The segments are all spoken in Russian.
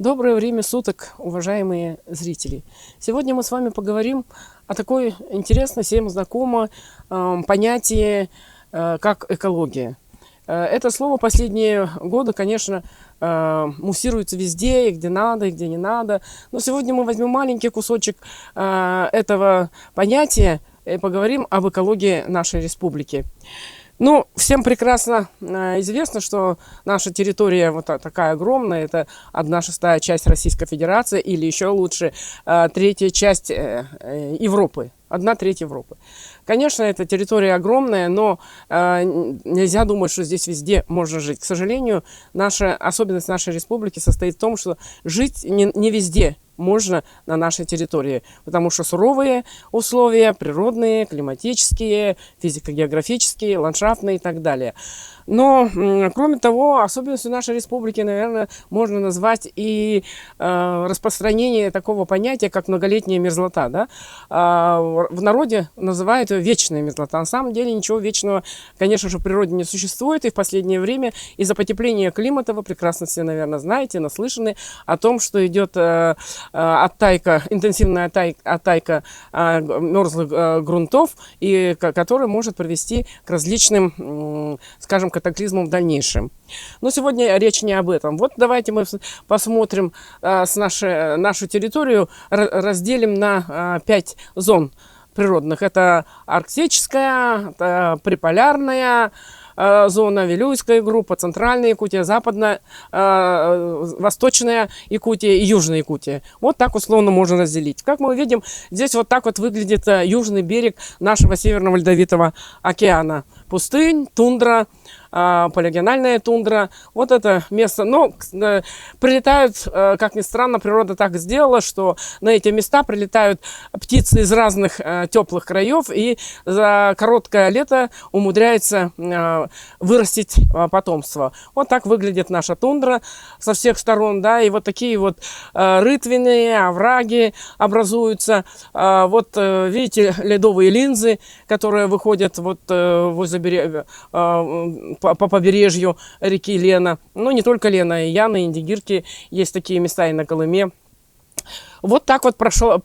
Доброе время суток, уважаемые зрители! Сегодня мы с вами поговорим о такой интересной, всем знакомом понятии, как экология. Это слово последние годы, конечно, муссируется везде, и где надо, и где не надо. Но сегодня мы возьмем маленький кусочек этого понятия и поговорим об экологии нашей республики. Ну, всем прекрасно известно, что наша территория вот такая огромная, это 1/6 часть Российской Федерации, или еще лучше, 1/3 часть Европы, 1/3 Европы. Конечно, эта территория огромная, но нельзя думать, что здесь везде можно жить. К сожалению, особенность нашей республики состоит в том, что жить не везде можно на нашей территории, потому что суровые условия, природные, климатические, физико-географические, ландшафтные и так далее. Но, кроме того, особенностью нашей республики, наверное, можно назвать и распространение такого понятия, как многолетняя мерзлота. Да? В народе называют ее вечная мерзлота. На самом деле ничего вечного, конечно же, в природе не существует. И в последнее время из-за потепления климата, вы прекрасно все, наверное, знаете, наслышаны о том, что идет оттайка, интенсивная оттайка мерзлых грунтов, и которая может привести к различным, скажем, катаклизмам в дальнейшем. Но сегодня речь не об этом. Вот давайте мы посмотрим нашу территорию, разделим на 5 зон природных. Это арктическая, это приполярная зона, Вилюйская группа, Центральная Якутия, Западная, Восточная Якутия и Южная Якутия. Вот так условно можно разделить. Как мы видим, здесь вот так вот выглядит южный берег нашего Северного Ледовитого океана. Пустынь, тундра, полигональная тундра. Вот это место. Но прилетают, как ни странно, природа так сделала, что на эти места прилетают птицы из разных теплых краев и за короткое лето умудряется вырастить потомство. Вот так выглядит наша тундра со всех сторон, да, и вот такие вот рытвины, овраги образуются. Вот видите, ледовые линзы, которые выходят вот возле по побережью реки Лена. Ну, не только Лена, и Яна, и Индигирки. Есть такие места и на Колыме. Вот так вот прошла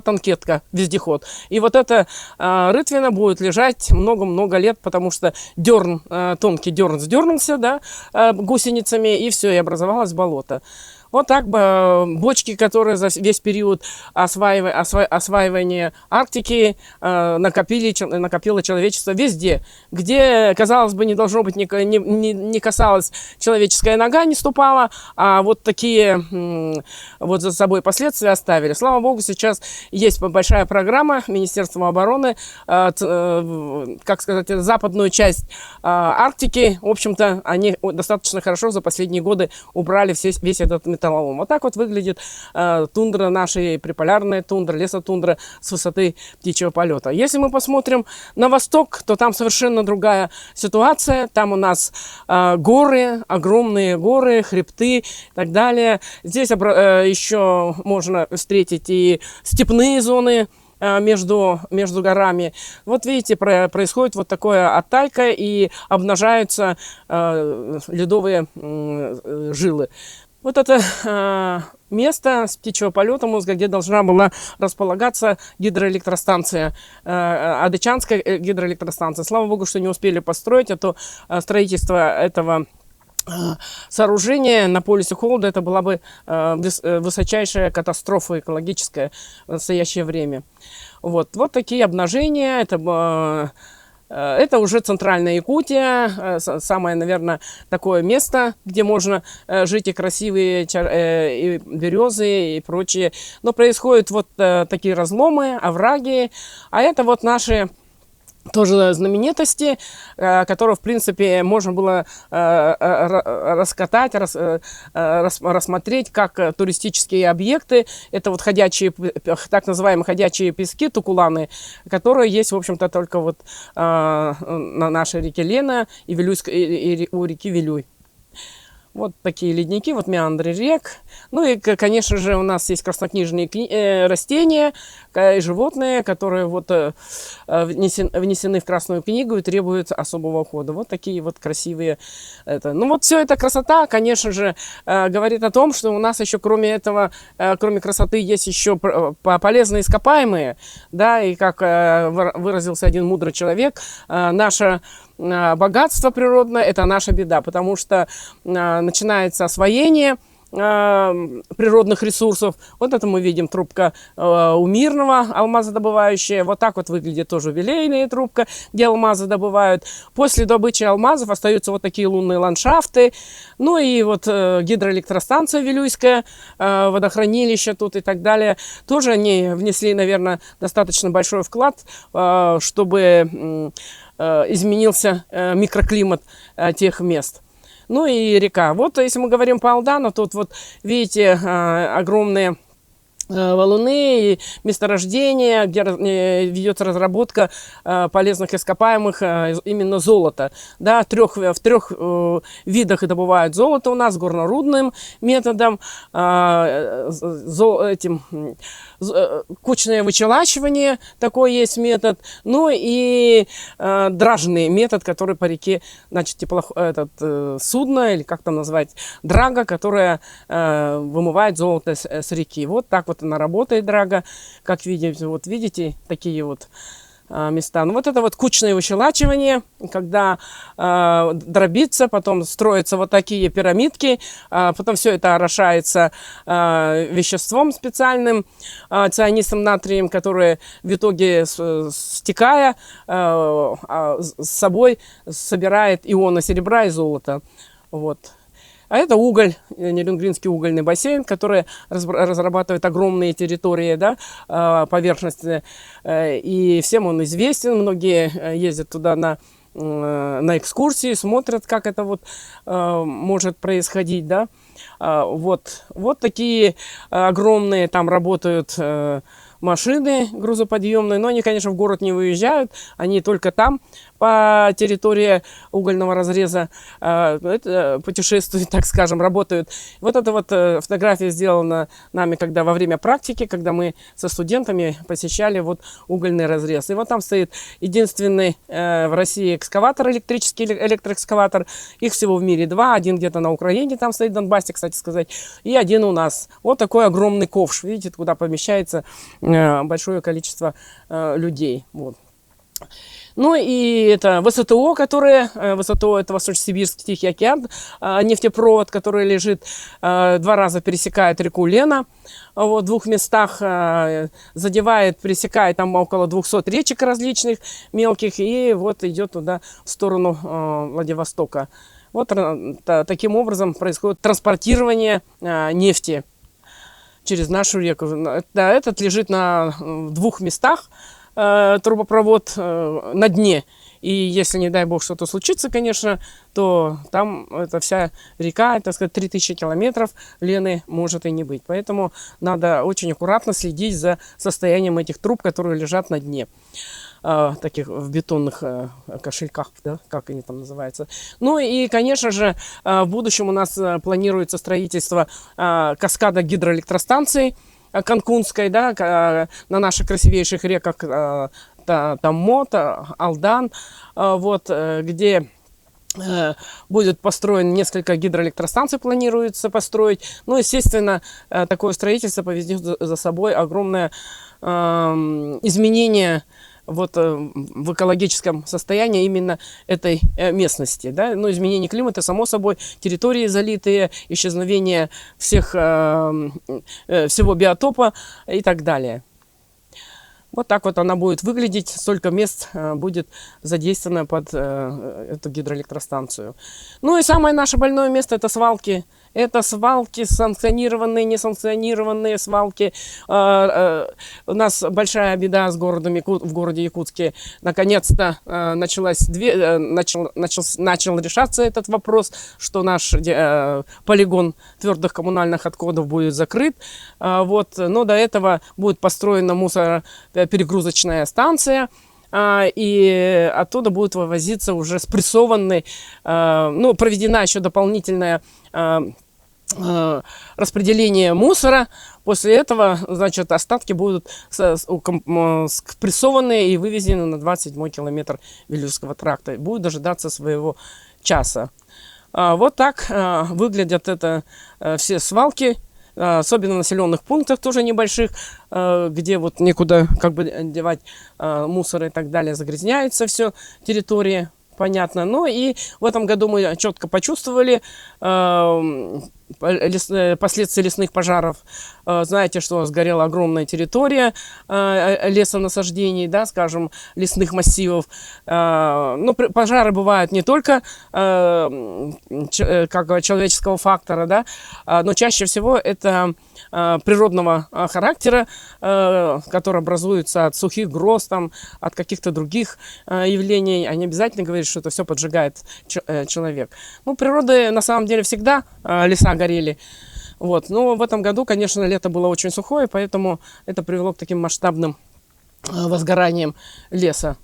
танкетка, вездеход. И вот эта рытвина будет лежать много-много лет, потому что дерн, тонкий дерн сдернулся, да, гусеницами, и все, и образовалось болото. Вот так бочки, которые за весь период осваивания Арктики накопило человечество везде, где, казалось бы, не должно быть, не касалась человеческая нога, не ступала, а вот такие вот за собой последствия оставили. Слава богу, сейчас есть большая программа Министерства обороны, как сказать, западную часть Арктики, в общем-то, они достаточно хорошо за последние годы убрали весь этот металлолом. Вот так вот выглядит тундра нашей, приполярная тундра, лесотундра с высоты птичьего полета. Если мы посмотрим на восток, то там совершенно другая ситуация. Там у нас горы, огромные горы, хребты и так далее. Здесь еще можно встретить и степные зоны между горами. Вот видите, происходит вот такое оттайка и обнажаются ледовые жилы. Вот это место с птичьего полета мозга, где должна была располагаться гидроэлектростанция, Адычанская гидроэлектростанция. Слава богу, что не успели построить, а то строительство этого сооружения на полюсе холода, это была бы высочайшая катастрофа экологическая в настоящее время. Вот такие обнажения. Это уже Центральная Якутия, самое, наверное, такое место, где можно жить, и красивые и березы и прочее. Но происходят вот такие разломы, овраги, а это вот наши тоже знаменитости, которые, в принципе, можно было раскатать, рассмотреть как туристические объекты. Это вот ходячие, так называемые ходячие пески, тукуланы, которые есть, в общем-то, только вот на нашей реке Лена и у реки Вилюй. Вот такие ледники, вот меандры рек. Ну и, конечно же, у нас есть краснокнижные растения и животные, которые вот внесены в Красную книгу и требуют особого ухода. Вот такие вот красивые. Ну вот все эта красота, конечно же, говорит о том, что у нас еще кроме этого, кроме красоты, есть еще полезные ископаемые. Да, и как выразился один мудрый человек, наше богатство природное – это наша беда, потому что начинается освоение природных ресурсов. Вот это мы видим трубка у Мирного, алмазодобывающая. Вот так вот выглядит тоже юбилейная трубка, где алмазы добывают. После добычи алмазов остаются вот такие лунные ландшафты. Ну и вот гидроэлектростанция Вилюйская, водохранилище тут и так далее. Тоже они внесли, наверное, достаточно большой вклад, чтобы изменился микроклимат тех мест. Ну и река. Вот если мы говорим по Алдану, тут вот видите огромные валуны и месторождения, где ведется разработка полезных ископаемых, именно золота. Да, в трех видах добывают золото у нас, горнорудным методом, кучное вычелачивание, такой есть метод, ну и дражный метод, который по реке, значит, судно, или как там назвать, драга, которая вымывает золото с реки. Вот так вот она работает, драга, как видите, вот видите, такие вот места. Ну вот это вот кучное выщелачивание, когда дробится, потом строятся вот такие пирамидки, потом все это орошается веществом специальным, цианистым натрием, которое в итоге, стекая, с собой собирает ионы серебра и золота. Вот. А это уголь, Нерюнгринский угольный бассейн, который разрабатывает огромные территории, да, поверхности. И всем он известен. Многие ездят туда на экскурсии, смотрят, как это вот может происходить. Да. Вот такие огромные там работают машины грузоподъемные, но они, конечно, в город не выезжают, они только там по территории угольного разреза путешествуют, так скажем, работают. Вот эта вот фотография сделана нами, когда во время практики, когда мы со студентами посещали вот угольный разрез. И вот там стоит единственный в России экскаватор, электрический электроэкскаватор. Их всего в мире два. Один где-то на Украине, там стоит в Донбассе, кстати сказать, и один у нас. Вот такой огромный ковш, видите, куда помещается большое количество людей. Вот. Ну и это ВСТО, ВСТО это Восточно-Сибирский Тихий океан, нефтепровод, который лежит, 2 раза пересекает реку Лена, вот, в 2 местах задевает, пересекает там около 200 речек различных мелких, и вот идет туда в сторону Владивостока. Вот таким образом происходит транспортирование нефти через нашу реку. Этот лежит на 2 местах, трубопровод на дне. И если, не дай бог, что-то случится, конечно, то там эта вся река, так сказать, 3000 километров Лены может и не быть. Поэтому надо очень аккуратно следить за состоянием этих труб, которые лежат на дне. Таких в бетонных кошельках, да, как они там называются. Ну и, конечно же, в будущем у нас планируется строительство каскада гидроэлектростанций Канкунской, да, на наших красивейших реках Томмот, Алдан, вот, где будет построен несколько гидроэлектростанций, планируется построить. Ну, естественно, такое строительство поведет за собой огромное изменение вот в экологическом состоянии именно этой местности. Да? Ну, изменение климата, само собой, территории залитые, исчезновение всего биотопа и так далее. Вот так вот она будет выглядеть, столько мест будет задействовано под эту гидроэлектростанцию. Ну и самое наше больное место – это свалки. Это свалки, санкционированные, несанкционированные свалки. У нас большая беда в городе Якутске. Наконец-то начал решаться этот вопрос, что наш полигон твердых коммунальных отходов будет закрыт. Вот. Но до этого будет построена мусороперегрузочная станция. и оттуда будет вывозиться уже спрессованный, ну, проведена еще дополнительная распределение мусора. После этого, значит, остатки будут спрессованные и вывезены на 27-й километр Вилюйского тракта. Будут дожидаться своего часа. Вот так выглядят это все свалки, особенно в населенных пунктах тоже небольших, где вот некуда как бы девать мусор и так далее, загрязняется все территория. Понятно. Ну и в этом году мы четко почувствовали последствия лесных пожаров. Знаете, что сгорела огромная территория лесонасаждений, да, скажем, лесных массивов. Но пожары бывают не только как человеческого фактора, да, но чаще всего это природного характера, который образуется от сухих гроз, там, от каких-то других явлений. Они обязательно говорят, что это все поджигает человек. Ну, природа на самом деле всегда леса горели. Вот. Но в этом году, конечно, лето было очень сухое, поэтому это привело к таким масштабным возгораниям леса.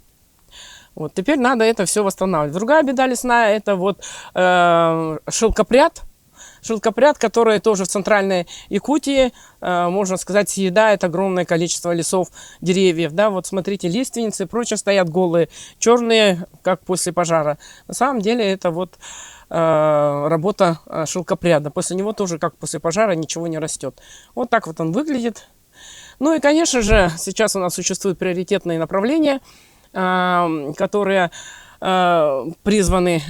Вот. Теперь надо это все восстанавливать. Другая беда лесная – это вот шелкопряд. Шелкопряд, который тоже в центральной Якутии, можно сказать, съедает огромное количество лесов, деревьев. Да, вот смотрите, лиственницы и прочее стоят голые, черные, как после пожара. На самом деле это вот работа шелкопряда. После него тоже, как после пожара, ничего не растет. Вот так вот он выглядит. Ну и, конечно же, сейчас у нас существуют приоритетные направления, которые призваны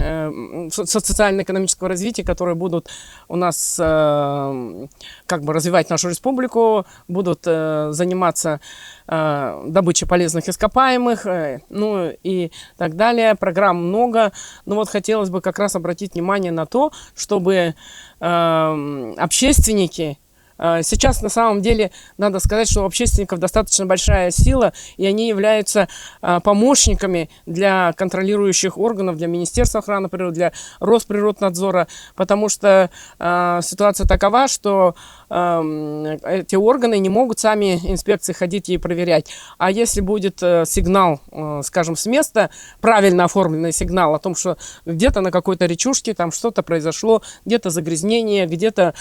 социально-экономического развития, которые будут у нас как бы развивать нашу республику, будут заниматься добычей полезных ископаемых, ну и так далее. Программ много, но вот хотелось бы как раз обратить внимание на то, чтобы общественники. Сейчас на самом деле надо сказать, что у общественников достаточно большая сила, и они являются помощниками для контролирующих органов, для Министерства охраны природы, для Росприроднадзора, потому что ситуация такова, что эти органы не могут сами инспекции ходить и проверять. А если будет сигнал, скажем, с места, правильно оформленный сигнал о том, что где-то на какой-то речушке там что-то произошло, где-то загрязнение, где-то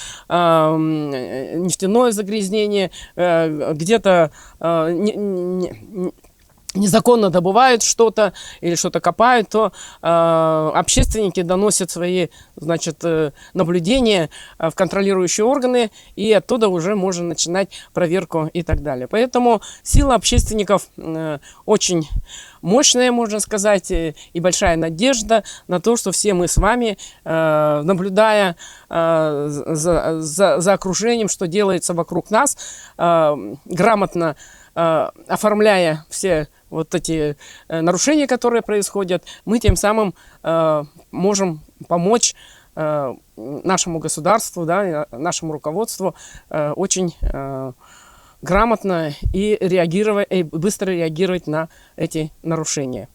нефтяное загрязнение, где-то незаконно добывают что-то или что-то копают, то общественники доносят свои, значит, наблюдения в контролирующие органы, и оттуда уже можно начинать проверку и так далее. Поэтому сила общественников очень мощная, можно сказать, и большая надежда на то, что все мы с вами, наблюдая за окружением, что делается вокруг нас, грамотно оформляя все вот эти нарушения, которые происходят, мы тем самым можем помочь нашему государству, да, нашему руководству очень грамотно и быстро реагировать на эти нарушения.